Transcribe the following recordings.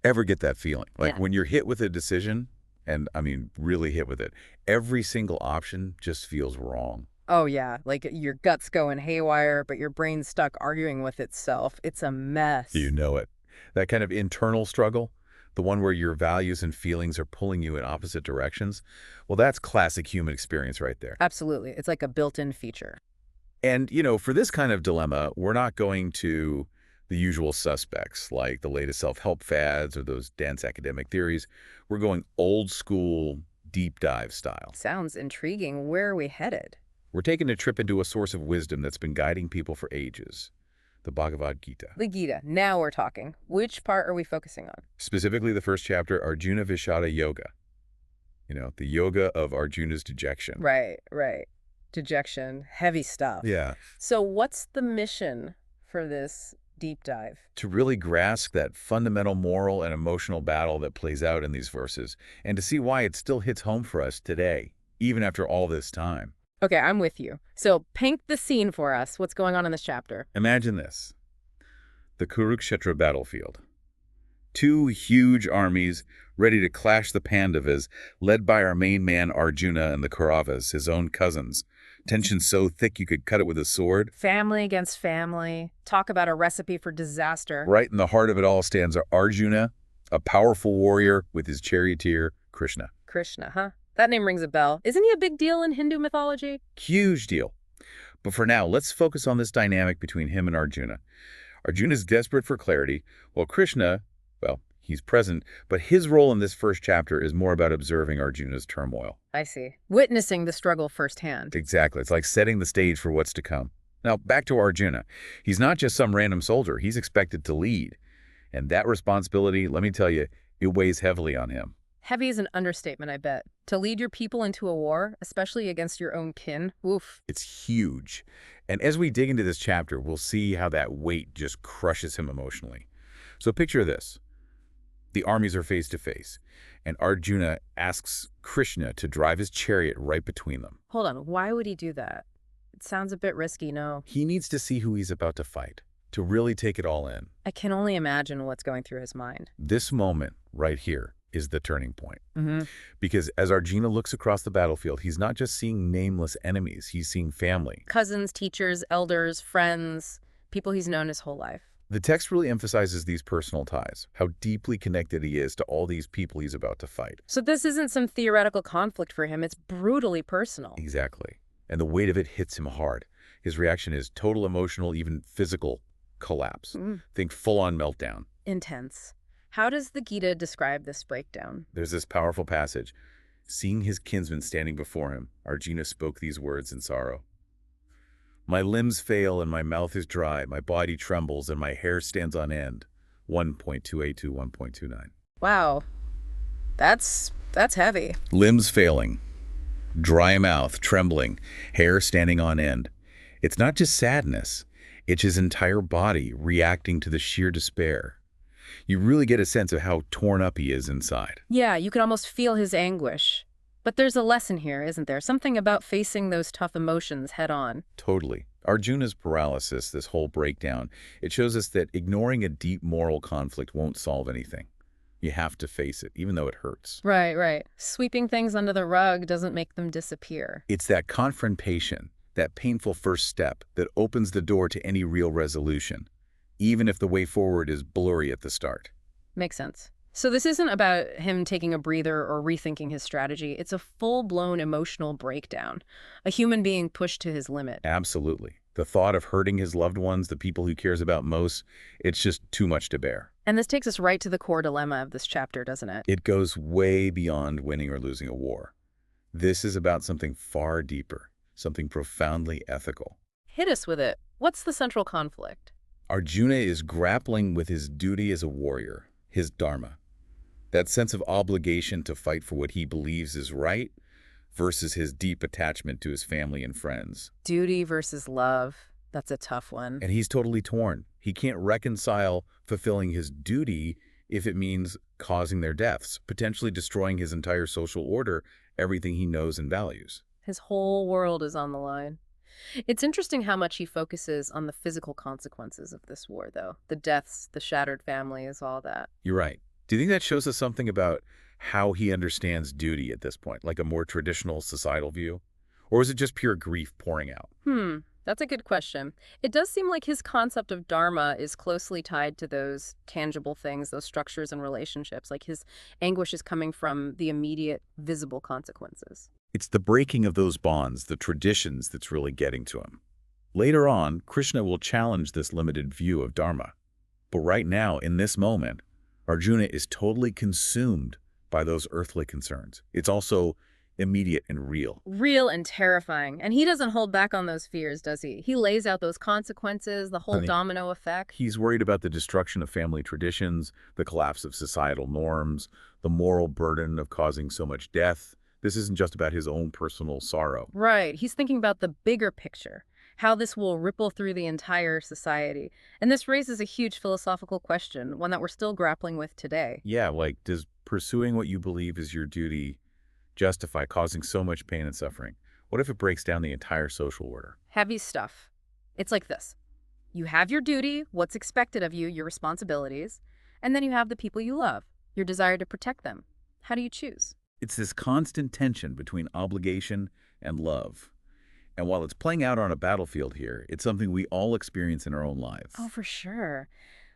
Ever get that feeling? Like Yeah. when you're hit with a decision, and I mean really hit with it, every single option just feels wrong. Oh, yeah. Like your gut's going haywire, but your brain's stuck arguing with itself. It's a You mess. know it. That kind of internal struggle, the one where your values and feelings are pulling you in opposite directions, well, that's classic human experience right there. Absolutely. It's like a built-in feature. And, for this kind of dilemma, we're not going to the usual suspects like the latest self-help fads or those dense academic theories. We're going old school, deep dive style. Sounds intriguing. Where are we headed? We're taking a trip into a source of wisdom that's been guiding people for ages, the Bhagavad Gita. The Gita. Now we're talking. Which part are we focusing on? Specifically the first chapter, Arjuna Vishada Yoga. The yoga of Arjuna's dejection. Right, right. Dejection. Heavy stuff. Yeah. So what's the mission for this deep dive? To really grasp that fundamental moral and emotional battle that plays out in these verses, and to see why it still hits home for us today, even after all this time. Okay, I'm with you. So paint the scene for us. What's going on in this chapter? Imagine this. The Kurukshetra battlefield. Two huge armies ready to clash the Pandavas, led by our main man Arjuna and the Kauravas, his own cousins. Tension so thick you could cut it with a sword. Family against family. Talk about a recipe for disaster. Right in the heart of it all stands Arjuna, a powerful warrior with his charioteer, Krishna. Krishna, huh? That name rings a bell. Isn't he a big deal in Hindu mythology? Huge deal. But for now, let's focus on this dynamic between him and Arjuna. Arjuna's desperate for clarity, while Krishna, well, he's present, but his role in this first chapter is more about observing Arjuna's turmoil. I see. Witnessing the struggle firsthand. Exactly. It's like setting the stage for what's to come. Now, back to Arjuna. He's not just some random soldier. He's expected to lead. And that responsibility, let me tell you, it weighs heavily on him. Heavy is an understatement, I bet. To lead your people into a war, especially against your own kin, oof. It's huge. And as we dig into this chapter, we'll see how that weight just crushes him emotionally. So picture this. The armies are face to face, and Arjuna asks Krishna to drive his chariot right between them. Hold on, why would he do that? It sounds a bit risky, no? He needs to see who he's about to fight, to really take it all in. I can only imagine what's going through his mind. This moment right here is the turning point. Mm-hmm. Because as Arjuna looks across the battlefield, he's not just seeing nameless enemies, he's seeing family. Cousins, teachers, elders, friends, people he's known his whole life. The text really emphasizes these personal ties, how deeply connected he is to all these people he's about to fight. So this isn't some theoretical conflict for him, it's brutally personal. Exactly. And the weight of it hits him hard. His reaction is total emotional, even physical collapse. Think full-on meltdown. Intense. How does the Gita describe this breakdown? There's this powerful passage. Seeing his kinsman standing before him, Arjuna spoke these words in sorrow. My limbs fail and my mouth is dry, my body trembles and my hair stands on end. 1.28 to 1.29. Wow. That's heavy. Limbs failing, dry mouth, trembling, hair standing on end. It's not just sadness, it's his entire body reacting to the sheer despair. You really get a sense of how torn up he is inside. Yeah, you can almost feel his anguish. But there's a lesson here, isn't there? Something about facing those tough emotions head on. Totally. Arjuna's paralysis, this whole breakdown, it shows us that ignoring a deep moral conflict won't solve anything. You have to face it, even though it hurts. Right, right. Sweeping things under the rug doesn't make them disappear. It's that confrontation, that painful first step, that opens the door to any real resolution, even if the way forward is blurry at the start. Makes sense. So this isn't about him taking a breather or rethinking his strategy. It's a full-blown emotional breakdown. A human being pushed to his limit. Absolutely. The thought of hurting his loved ones, the people he cares about most, it's just too much to bear. And this takes us right to the core dilemma of this chapter, doesn't it? It goes way beyond winning or losing a war. This is about something far deeper, something profoundly ethical. Hit us with it. What's the central conflict? Arjuna is grappling with his duty as a warrior, his dharma. That sense of obligation to fight for what he believes is right versus his deep attachment to his family and friends. Duty versus love. That's a tough one. And he's totally torn. He can't reconcile fulfilling his duty if it means causing their deaths, potentially destroying his entire social order, everything he knows and values. His whole world is on the line. It's interesting how much he focuses on the physical consequences of this war, though. The deaths, the shattered families, all that. You're right. Do you think that shows us something about how he understands duty at this point, like a more traditional societal view? Or is it just pure grief pouring out? That's a good question. It does seem like his concept of dharma is closely tied to those tangible things, those structures and relationships. Like his anguish is coming from the immediate, visible consequences. It's the breaking of those bonds, the traditions, that's really getting to him. Later on, Krishna will challenge this limited view of dharma. But right now, in this moment, Arjuna is totally consumed by those earthly concerns. It's also immediate and real. Real and terrifying. And he doesn't hold back on those fears, does he? He lays out those consequences, the whole domino effect. He's worried about the destruction of family traditions, the collapse of societal norms, the moral burden of causing so much death. This isn't just about his own personal sorrow. Right. He's thinking about the bigger picture, how this will ripple through the entire society. And this raises a huge philosophical question, one that we're still grappling with today. Yeah, like, does pursuing what you believe is your duty justify causing so much pain and suffering? What if it breaks down the entire social order? Heavy stuff. It's like this. You have your duty, what's expected of you, your responsibilities, and then you have the people you love, your desire to protect them. How do you choose? It's this constant tension between obligation and love. And while it's playing out on a battlefield here, it's something we all experience in our own lives. Oh, for sure.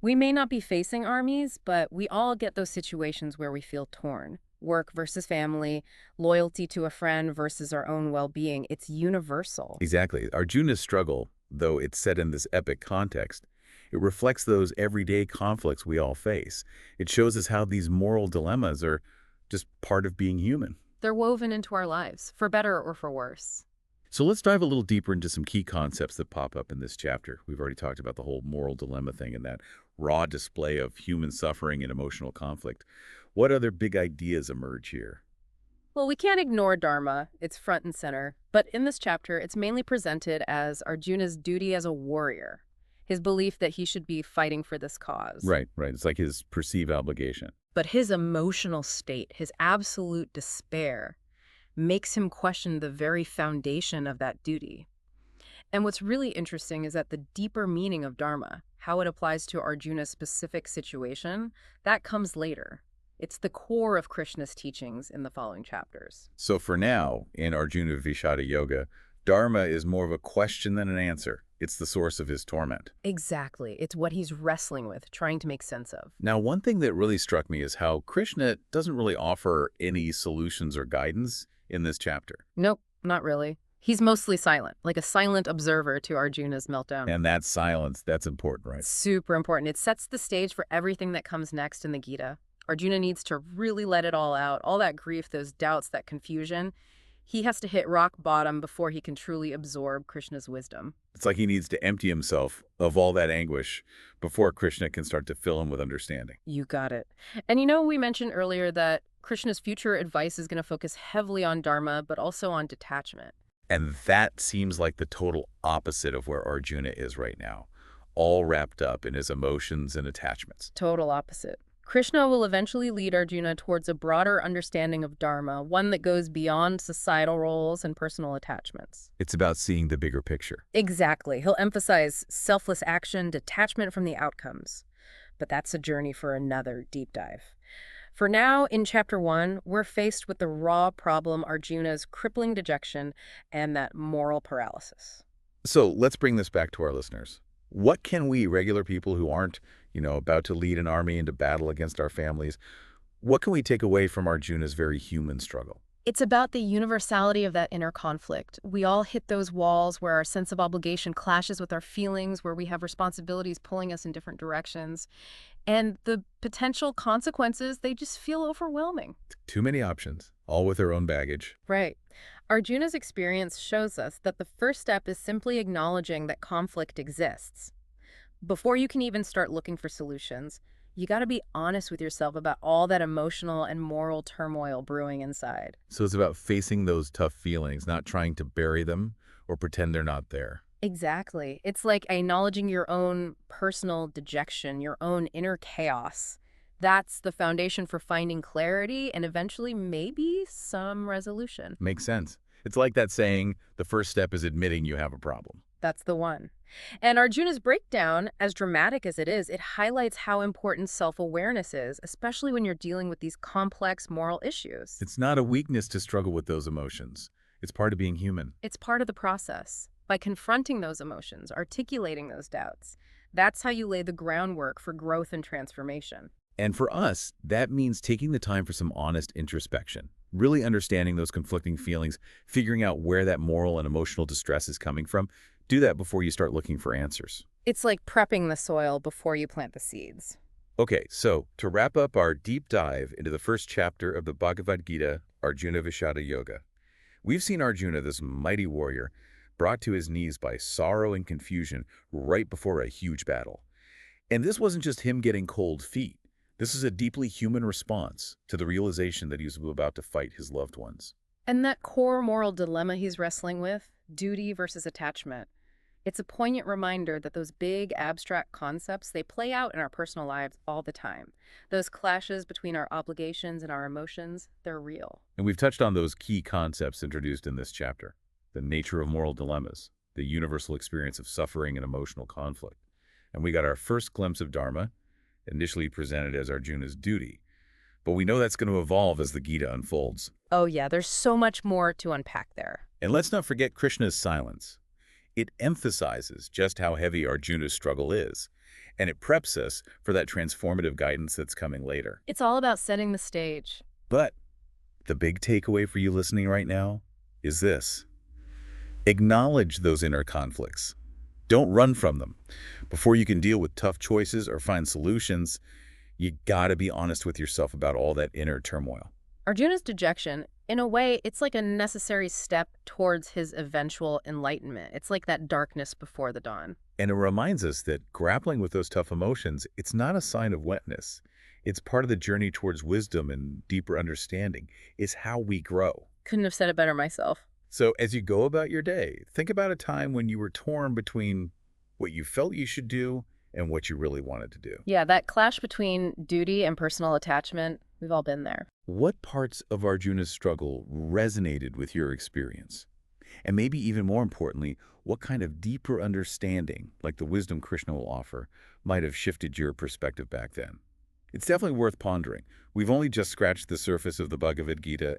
We may not be facing armies, but we all get those situations where we feel torn. Work versus family, loyalty to a friend versus our own well-being. It's universal. Exactly. Arjuna's struggle, though it's set in this epic context, it reflects those everyday conflicts we all face. It shows us how these moral dilemmas are just part of being human. They're woven into our lives, for better or for worse. So let's dive a little deeper into some key concepts that pop up in this chapter. We've already talked about the whole moral dilemma thing and that raw display of human suffering and emotional conflict. What other big ideas emerge here? Well, we can't ignore Dharma. It's front and center. But in this chapter, it's mainly presented as Arjuna's duty as a warrior, his belief that he should be fighting for this cause. Right. It's like his perceived obligation. But his emotional state, his absolute despair, makes him question the very foundation of that duty. And what's really interesting is that the deeper meaning of Dharma, how it applies to Arjuna's specific situation, that comes later. It's the core of Krishna's teachings in the following chapters. So for now, in Arjuna Vishada Yoga, Dharma is more of a question than an answer. It's the source of his torment. Exactly. It's what he's wrestling with, trying to make sense of. Now, one thing that really struck me is how Krishna doesn't really offer any solutions or guidance in this chapter. Nope, not really. He's mostly silent, like a silent observer to Arjuna's meltdown. And that silence, that's important, right? Super important. It sets the stage for everything that comes next in the Gita. Arjuna needs to really let it all out, all that grief, those doubts, that confusion. He has to hit rock bottom before he can truly absorb Krishna's wisdom. It's like he needs to empty himself of all that anguish before Krishna can start to fill him with understanding. You got it. And we mentioned earlier that Krishna's future advice is going to focus heavily on Dharma, but also on detachment. And that seems like the total opposite of where Arjuna is right now, all wrapped up in his emotions and attachments. Total opposite. Krishna will eventually lead Arjuna towards a broader understanding of Dharma, one that goes beyond societal roles and personal attachments. It's about seeing the bigger picture. Exactly. He'll emphasize selfless action, detachment from the outcomes. But that's a journey for another deep dive. For now, in Chapter 1, we're faced with the raw problem Arjuna's crippling dejection and that moral paralysis. So let's bring this back to our listeners. What can we, regular people who aren't, about to lead an army into battle against our families, what can we take away from Arjuna's very human struggle? It's about the universality of that inner conflict. We all hit those walls where our sense of obligation clashes with our feelings, where we have responsibilities pulling us in different directions. And the potential consequences, they just feel overwhelming. Too many options, all with their own baggage. Right. Arjuna's experience shows us that the first step is simply acknowledging that conflict exists. Before you can even start looking for solutions, you got to be honest with yourself about all that emotional and moral turmoil brewing inside. So it's about facing those tough feelings, not trying to bury them or pretend they're not there. Exactly. It's like acknowledging your own personal dejection, your own inner chaos. That's the foundation for finding clarity and eventually maybe some resolution. Makes sense. It's like that saying, the first step is admitting you have a problem. That's the one. And Arjuna's breakdown, as dramatic as it is, it highlights how important self-awareness is, especially when you're dealing with these complex moral issues. It's not a weakness to struggle with those emotions. It's part of being human. It's part of the process. By confronting those emotions, articulating those doubts, that's how you lay the groundwork for growth and transformation. And for us, that means taking the time for some honest introspection, really understanding those conflicting feelings, figuring out where that moral and emotional distress is coming from. Do that before you start looking for answers. It's like prepping the soil before you plant the seeds. Okay, so to wrap up our deep dive into the first chapter of the Bhagavad Gita, Arjuna Vishada Yoga, we've seen Arjuna, this mighty warrior, brought to his knees by sorrow and confusion right before a huge battle. And this wasn't just him getting cold feet. This is a deeply human response to the realization that he was about to fight his loved ones. And that core moral dilemma he's wrestling with, duty versus attachment, it's a poignant reminder that those big abstract concepts, they play out in our personal lives all the time. Those clashes between our obligations and our emotions, they're real. And we've touched on those key concepts introduced in this chapter: the nature of moral dilemmas, the universal experience of suffering and emotional conflict. And we got our first glimpse of Dharma, initially presented as Arjuna's duty. But we know that's going to evolve as the Gita unfolds. Oh yeah, there's so much more to unpack there. And let's not forget Krishna's silence. It emphasizes just how heavy Arjuna's struggle is, and it preps us for that transformative guidance that's coming later. It's all about setting the stage. But the big takeaway for you listening right now is this: acknowledge those inner conflicts. Don't run from them. Before you can deal with tough choices or find solutions, you gotta be honest with yourself about all that inner turmoil. Arjuna's dejection, in a way, it's like a necessary step towards his eventual enlightenment. It's like that darkness before the dawn. And it reminds us that grappling with those tough emotions, it's not a sign of weakness. It's part of the journey towards wisdom and deeper understanding. It's how we grow. Couldn't have said it better myself. So as you go about your day, think about a time when you were torn between what you felt you should do and what you really wanted to do. Yeah, that clash between duty and personal attachment, we've all been there. What parts of Arjuna's struggle resonated with your experience? And maybe even more importantly, what kind of deeper understanding, like the wisdom Krishna will offer, might have shifted your perspective back then? It's definitely worth pondering. We've only just scratched the surface of the Bhagavad Gita,